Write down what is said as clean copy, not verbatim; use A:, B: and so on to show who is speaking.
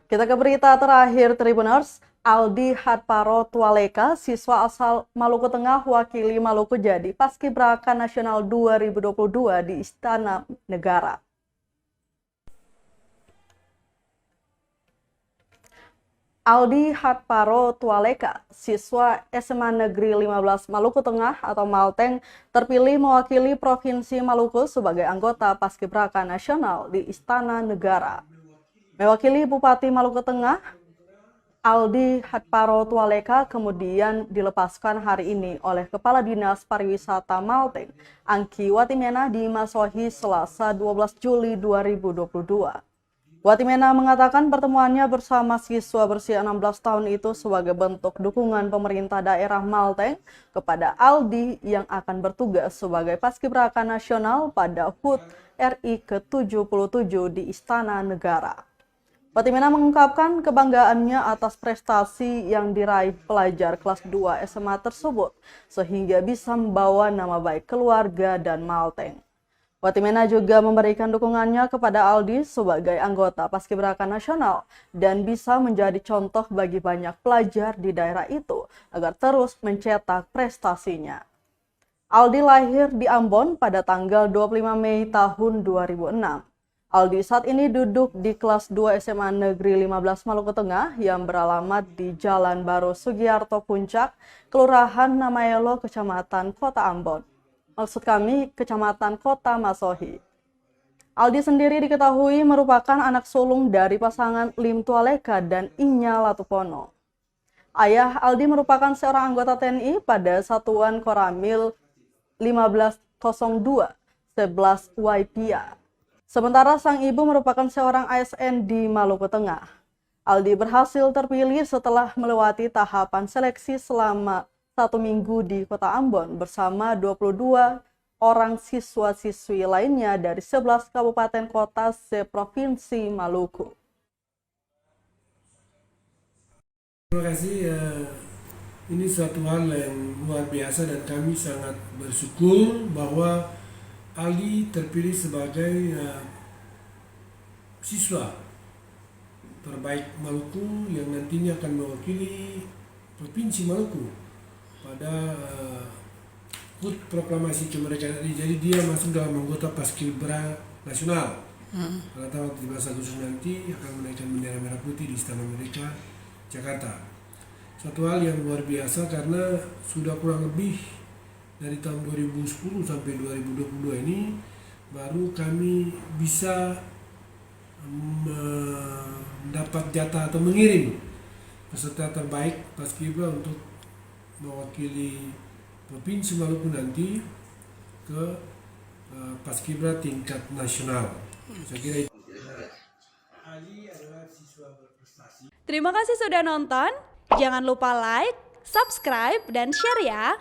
A: Kita ke berita terakhir Tribuners. Aldi Hadparo Tualeka, siswa asal Maluku Tengah wakili Maluku jadi Paskibraka Nasional 2022 di Istana Negara. Aldi Hadparo Tualeka, siswa SMA Negeri 15 Maluku Tengah atau Malteng, terpilih mewakili Provinsi Maluku sebagai anggota Paskibraka Nasional di Istana Negara. Mewakili Bupati Maluku Tengah, Aldi Hadparo Tualeka kemudian dilepaskan hari ini oleh Kepala Dinas Pariwisata Malteng, Angki Watimena di Masohi, Selasa 12 Juli 2022. Watimena mengatakan pertemuannya bersama siswa berusia 16 tahun itu sebagai bentuk dukungan pemerintah daerah Malteng kepada Aldi yang akan bertugas sebagai Paskibraka Nasional pada HUT RI ke-77 di Istana Negara. Watimena mengungkapkan kebanggaannya atas prestasi yang diraih pelajar kelas 2 SMA tersebut sehingga bisa membawa nama baik keluarga dan Malteng. Watimena juga memberikan dukungannya kepada Aldi sebagai anggota Paskibraka Nasional dan bisa menjadi contoh bagi banyak pelajar di daerah itu agar terus mencetak prestasinya. Aldi lahir di Ambon pada tanggal 25 Mei tahun 2006. Aldi saat ini duduk di kelas 2 SMA Negeri 15 Maluku Tengah yang beralamat di Jalan Baru Sugiarto Puncak, Kelurahan Namaelo, Kecamatan Kota Ambon. Kecamatan Kota Masohi. Aldi sendiri diketahui merupakan anak sulung dari pasangan Lim Tualeka dan Inya Latupono. Ayah Aldi merupakan seorang anggota TNI pada Satuan Koramil 1502 11 Waipia. Sementara sang ibu merupakan seorang ASN di Maluku Tengah. Aldi berhasil terpilih setelah melewati tahapan seleksi selama 1 minggu di Kota Ambon bersama 22 orang siswa-siswi lainnya dari 11 kabupaten kota se-provinsi Maluku.
B: Terima kasih. Ini suatu hal yang luar biasa dan kami sangat bersyukur bahwa Aldi terpilih sebagai siswa terbaik Maluku yang nantinya akan mewakili Provinsi Maluku pada HUT Proklamasi Kemerdekaan RI. Jadi dia masuk dalam anggota Paskibra Nasional. Pada tanggal 17 Agustus nanti akan menaikkan bendera merah putih di Istana Merdeka, Jakarta. Satu hal yang luar biasa karena sudah kurang lebih dari tahun 2010 sampai 2022 ini baru kami bisa mendapat jatah atau mengirim peserta terbaik Paskibra untuk mewakili Provinsi Maluku nanti ke Paskibra tingkat nasional. Saya kira itu. Ali adalah siswa berprestasi.
C: Terima kasih sudah nonton. Jangan lupa like, subscribe, dan share ya.